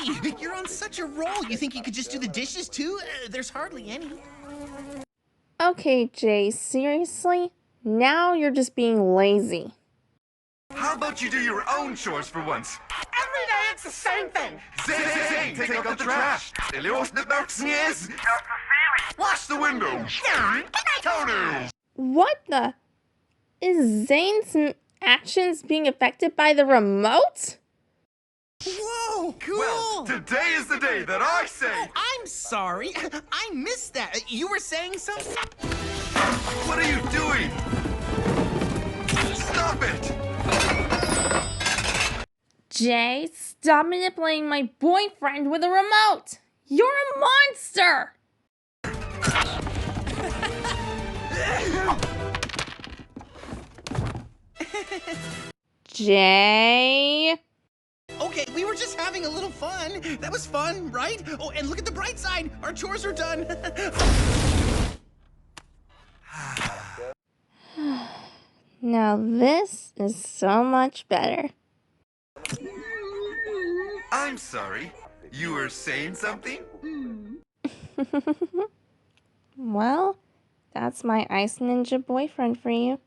Jay, you're on such a roll. You think you could just do the dishes too? There's hardly any. Okay, Jay, seriously? Now you're just being lazy. How about you do your own chores for once? Every day it's the same thing. Zane, take out the trash. Wash the windows. Toenails. What the? Is Zane's actions being affected by the remote? Whoa, cool. Well, today is the day that I say. Oh, I'm sorry. I missed that. You were saying something? What are you doing? Stop it! Jay, stop manipulating my boyfriend with a remote! You're a monster! Jay... Okay, we were just having a little fun. That was fun, right? Oh, and look at the bright side. Our chores are done. Now this is so much better. I'm sorry. You were saying something? Well, that's my Ice Ninja boyfriend for you.